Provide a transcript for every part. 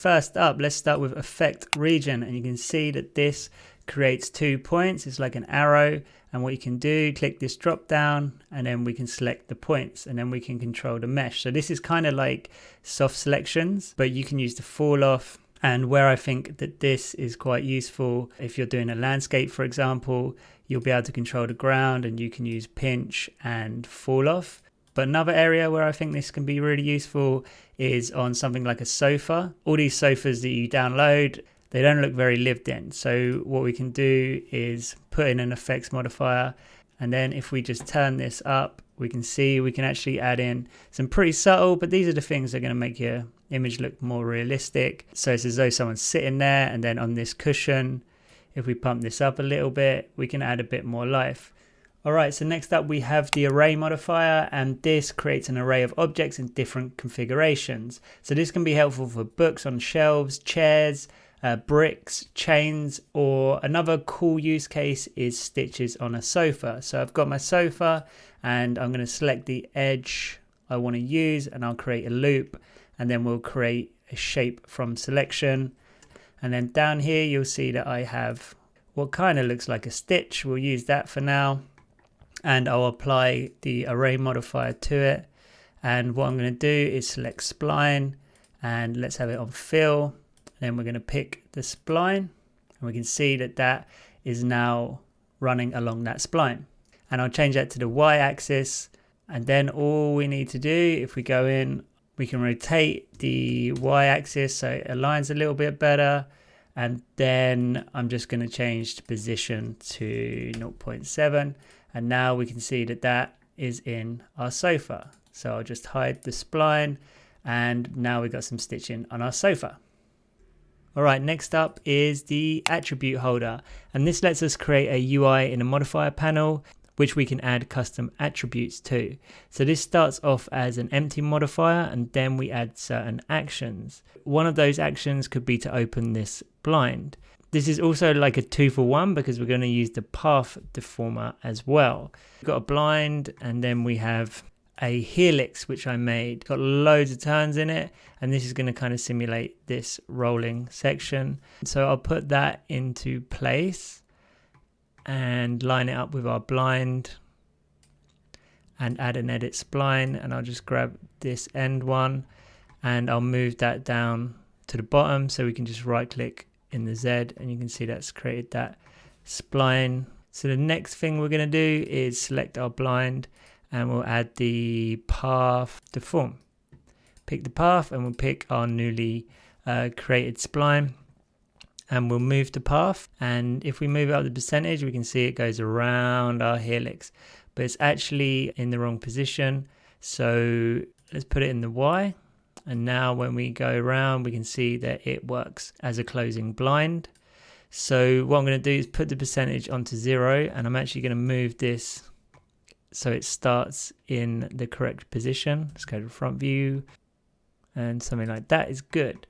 First up, let's start with effect region, and you can see that this creates 2 points. It's like an arrow, and what you can do, click this drop down, and then we can select the points, and then we can control the mesh. So this is kind of like soft selections, but you can use the fall off. And where I think that this is quite useful, if you're doing a landscape, for example, you'll be able to control the ground, and you can use pinch and fall off. But another area where I think this can be really useful is on something like a sofa. All these sofas that you download, they don't look very lived in. So what we can do is put in an effects modifier. And then if we just turn this up, we can see we can actually add in some pretty subtle, but these are the things that are going to make your image look more realistic. So it's as though someone's sitting there, and then on this cushion, if we pump this up a little bit, we can add a bit more life. All right, so next up we have the array modifier, and this creates an array of objects in different configurations. So this can be helpful for books on shelves, chairs, bricks, chains, or another cool use case is stitches on a sofa. So I've got my sofa, and I'm going to select the edge I want to use, and I'll create a loop, and then we'll create a shape from selection. And then down here you'll see that I have what kind of looks like a stitch. We'll use that for now. And I'll apply the array modifier to it. And what I'm going to do is select spline, and let's have it on fill. Then we're going to pick the spline, and we can see that that is now running along that spline. And I'll change that to the y-axis. And then all we need to do, if we go in, we can rotate the y-axis so it aligns a little bit better. And then I'm just going to change the position to 0.7. And now we can see that that is in our sofa. So I'll just hide the spline, and now we've got some stitching on our sofa. All right, next up is the attribute holder. And this lets us create a UI in a modifier panel, which we can add custom attributes to. So this starts off as an empty modifier, and then we add certain actions. One of those actions could be to open this blind. This is also like a 2-for-1 because we're going to use the path deformer as well. We've got a blind, and then we have a helix which I made. Got loads of turns in it, and this is going to kind of simulate this rolling section. So I'll put that into place and line it up with our blind and add an edit spline, and I'll just grab this end one and I'll move that down to the bottom so we can just right click in the Z, and you can see that's created that spline. So the next thing we're going to do is select our blind, and we'll add the path deform. Pick the path, and we'll pick our newly created spline, and we'll move the path. And if we move it up the percentage, we can see it goes around our helix, but it's actually in the wrong position. So let's put it in the Y. And now when we go around, we can see that it works as a closing blind. So what I'm going to do is put the percentage onto 0, and I'm actually going to move this so it starts in the correct position. Let's go to front view, and something like that is good.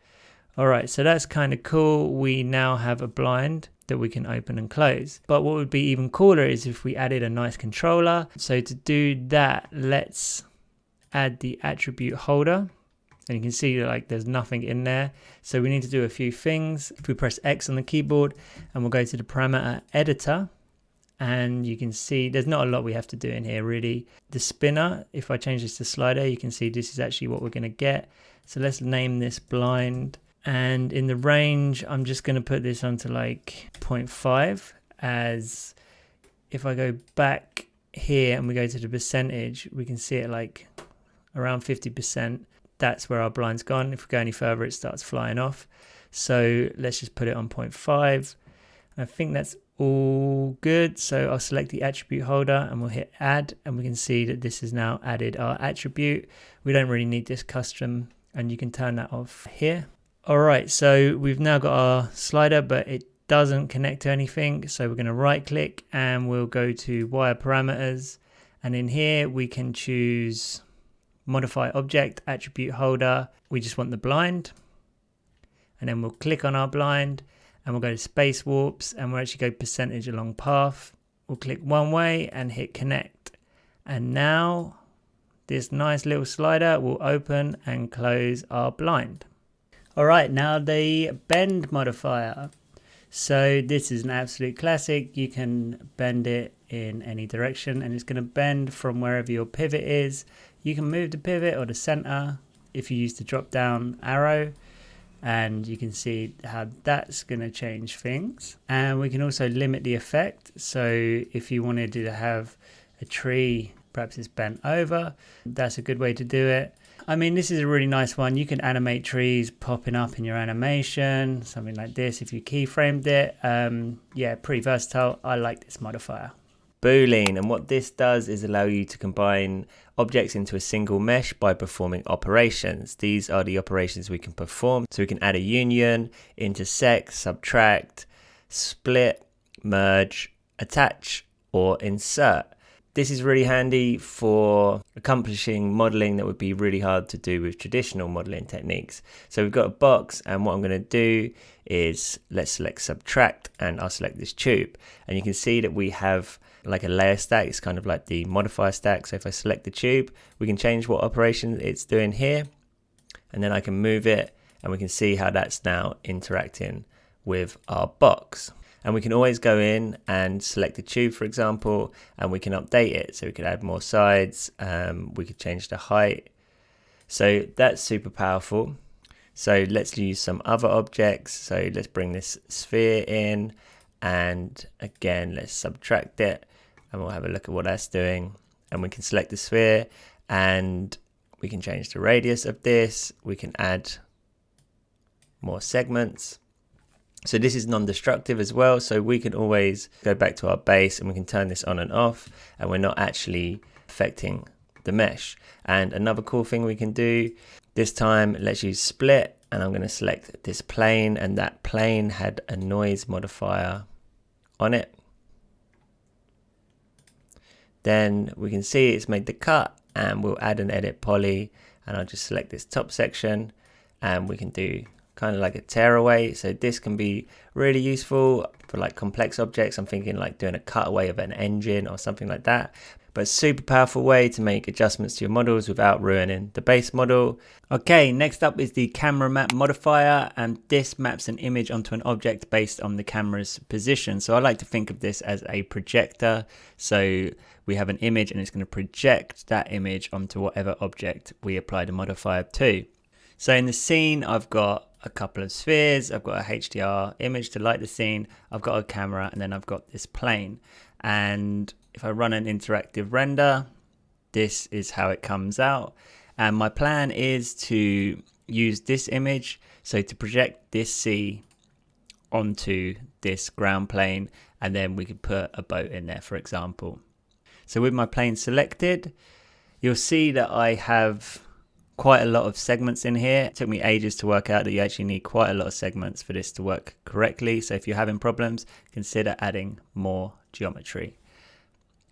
All right, so that's kind of cool. We now have a blind that we can open and close. But what would be even cooler is if we added a nice controller. So to do that, let's add the attribute holder. And you can see like there's nothing in there. So we need to do a few things. If we press X on the keyboard, and we'll go to the parameter editor, and you can see there's not a lot we have to do in here really. The spinner, if I change this to slider, you can see this is actually what we're going to get. So let's name this blind. And in the range, I'm just going to put this onto like 0.5, as if I go back here and we go to the percentage, we can see it like around 50%. That's where our blind's gone. If we go any further, it starts flying off. So let's just put it on 0.5. I think that's all good. So I'll select the attribute holder, and we'll hit add, and we can see that this has now added our attribute. We don't really need this custom, and you can turn that off here. All right, so we've now got our slider, but it doesn't connect to anything. So we're going to right click, and we'll go to wire parameters. And in here, we can choose modify object, attribute holder. We just want the blind. And then we'll click on our blind, and we'll go to space warps, and we'll actually go percentage along path. We'll click one way and hit connect. And now this nice little slider will open and close our blind. All right, now the bend modifier. So this is an absolute classic. You can bend it in any direction and it's going to bend from wherever your pivot is. You can move the pivot or the center if you use the drop down arrow, and you can see how that's going to change things. And we can also limit the effect. So if you wanted to have a tree, perhaps it's bent over, that's a good way to do it. I mean, this is a really nice one. You can animate trees popping up in your animation, something like this if you keyframed it. Yeah, pretty versatile. I like this modifier. Boolean, and what this does is allow you to combine objects into a single mesh by performing operations. These are the operations we can perform. So we can add a union, intersect, subtract, split, merge, attach, or insert. This is really handy for accomplishing modeling that would be really hard to do with traditional modeling techniques. So we've got a box, and what I'm going to do is let's select subtract, and I'll select this tube, and you can see that we have like a layer stack. It's kind of like the modifier stack. So if I select the tube, we can change what operation it's doing here, and then I can move it, and we can see how that's now interacting with our box. And we can always go in and select the tube, for example, and we can update it. So we could add more sides, we could change the height. So that's super powerful. So let's use some other objects. So let's bring this sphere in, and again, let's subtract it, and we'll have a look at what that's doing. And we can select the sphere, and we can change the radius of this. We can add more segments. So this is non-destructive as well, so we can always go back to our base and we can turn this on and off, and we're not actually affecting the mesh. And another cool thing we can do this time, let's use split, and I'm going to select this plane, and that plane had a noise modifier on it. Then we can see it's made the cut, and we'll add an edit poly, and I'll just select this top section, and we can do kind of like a tearaway. So this can be really useful for like complex objects. I'm thinking like doing a cutaway of an engine or something like that. But super powerful way to make adjustments to your models without ruining the base model. Okay, next up is the camera map modifier, and this maps an image onto an object based on the camera's position. So I like to think of this as a projector. So we have an image and it's going to project that image onto whatever object we apply the modifier to. So in the scene, I've got a couple of spheres, I've got a HDR image to light the scene, I've got a camera, and then I've got this plane. And if I run an interactive render, this is how it comes out. And my plan is to use this image, so to project this sea onto this ground plane, and then we could put a boat in there, for example. So with my plane selected, you'll see that I have quite a lot of segments in here. It took me ages to work out that you actually need quite a lot of segments for this to work correctly. So if you're having problems, consider adding more geometry.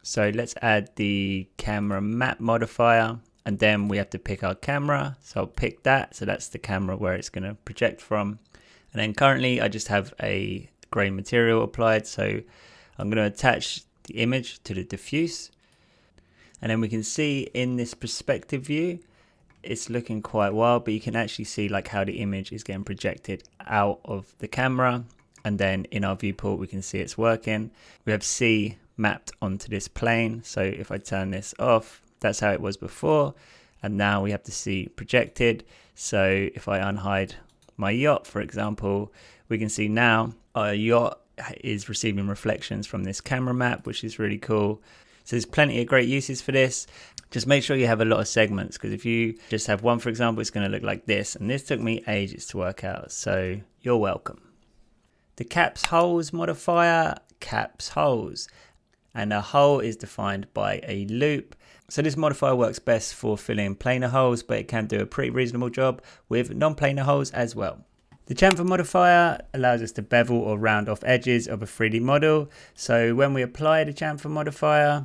So let's add the camera map modifier, and then we have to pick our camera. So I'll pick that. So that's the camera where it's going to project from. And then currently I just have a gray material applied. So I'm going to attach the image to the diffuse. And then we can see in this perspective view, it's looking quite wild, but you can actually see like how the image is getting projected out of the camera, and then in our viewport we can see it's working. We have C mapped onto this plane, so if I turn this off, that's how it was before, and now we have the C projected. So if I unhide my yacht, for example, we can see now our yacht is receiving reflections from this camera map, which is really cool. So there's plenty of great uses for this. Just make sure you have a lot of segments, because if you just have one, for example, it's going to look like this. And this took me ages to work out, so you're welcome. The caps holes modifier caps holes, and a hole is defined by a loop. So this modifier works best for filling planar holes, but it can do a pretty reasonable job with non-planar holes as well. The chamfer modifier allows us to bevel or round off edges of a 3D model. So when we apply the chamfer modifier,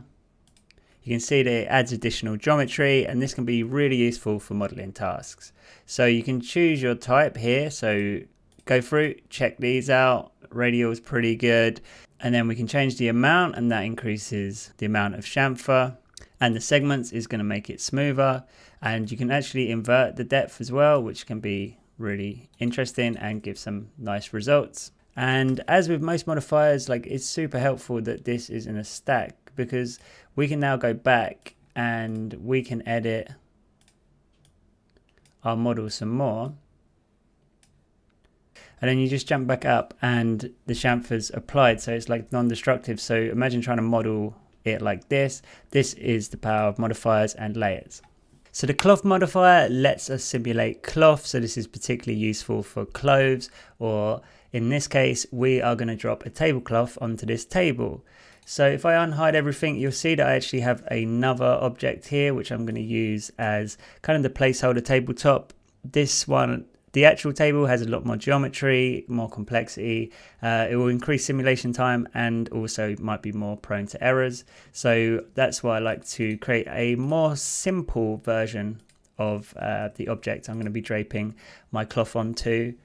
you can see that it adds additional geometry, and this can be really useful for modeling tasks. So you can choose your type here. So go through, check these out. Radial is pretty good. And then we can change the amount, and that increases the amount of chamfer. And the segments is going to make it smoother. And you can actually invert the depth as well, which can be really interesting and give some nice results. And as with most modifiers, like, it's super helpful that this is in a stack, because we can now go back and we can edit our model some more. And then you just jump back up and the chamfer's applied, so it's like non-destructive. So imagine trying to model it like this. This is the power of modifiers and layers. So the cloth modifier lets us simulate cloth. So this is particularly useful for clothes, or in this case, we are going to drop a tablecloth onto this table. So if I unhide everything, you'll see that I actually have another object here, which I'm going to use as kind of the placeholder tabletop. This one, the actual table, has a lot more geometry, more complexity. It will increase simulation time and also might be more prone to errors. So that's why I like to create a more simple version of the object I'm going to be draping my cloth onto.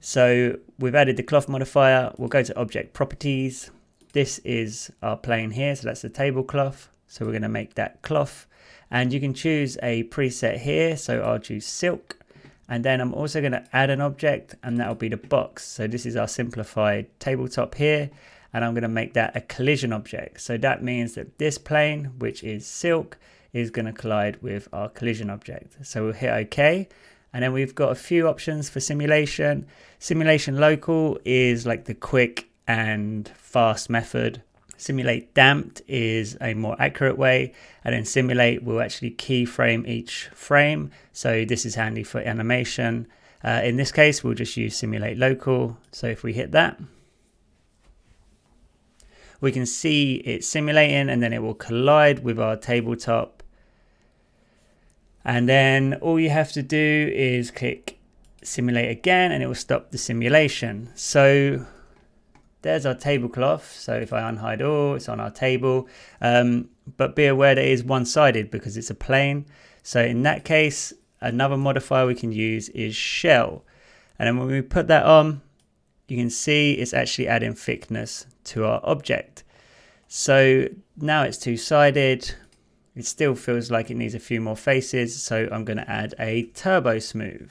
So we've added the cloth modifier. We'll go to object properties. This is our plane here, so that's the tablecloth. So we're going to make that cloth, and you can choose a preset here. So I'll choose silk, and then I'm also going to add an object, and that'll be the box. So this is our simplified tabletop here, and I'm going to make that a collision object. So that means that this plane, which is silk, is going to collide with our collision object. So we'll hit OK. And then we've got a few options for simulation. Simulation local is like the quick and fast method. Simulate damped is a more accurate way. And then simulate will actually keyframe each frame. So this is handy for animation. In this case, we'll just use simulate local. So if we hit that, we can see it simulating, and then it will collide with our tabletop. And then all you have to do is click simulate again, and it will stop the simulation. So there's our tablecloth. So if I unhide all, it's on our table. But be aware that it is one-sided because it's a plane. So in that case, another modifier we can use is shell. And then when we put that on, you can see it's actually adding thickness to our object. So now it's two-sided. It still feels like it needs a few more faces, so I'm going to add a turbo smooth.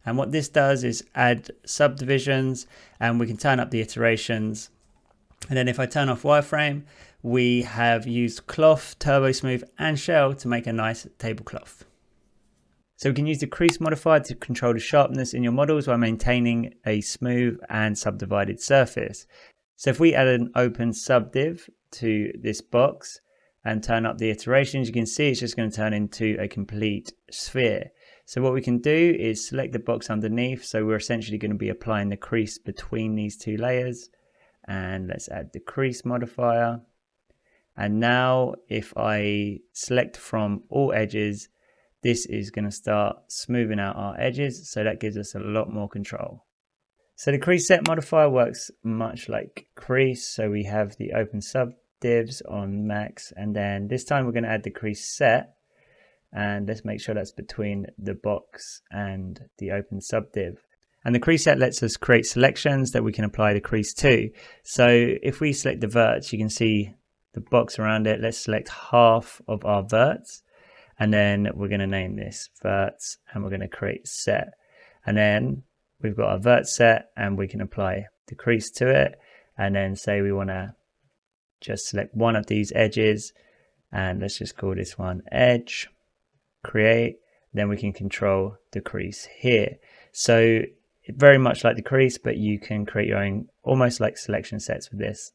And what this does is add subdivisions, and we can turn up the iterations. And then if I turn off wireframe, we have used cloth, turbo smooth, and shell to make a nice tablecloth. So we can use the crease modifier to control the sharpness in your models while maintaining a smooth and subdivided surface. So if we add an open subdiv to this box and turn up the iterations, you can see it's just going to turn into a complete sphere. So what we can do is select the box underneath. So we're essentially going to be applying the crease between these two layers. And let's add the crease modifier. And now if I select from all edges, this is going to start smoothing out our edges. So that gives us a lot more control. So the Crease Set Modifier works much like Crease. So we have the open subdivs on Max, and then this time we're going to add the Crease Set, and let's make sure that's between the box and the open subdiv. And the Crease Set lets us create selections that we can apply the crease to. So if we select the verts, you can see the box around it. Let's select half of our verts, and then we're going to name this verts, and we're going to create set. And then we've got our vert set, and we can apply the crease to it. And then say we want to just select one of these edges, and let's just call this one edge, create. Then we can control the crease here. So very much like the crease, but you can create your own almost like selection sets with this.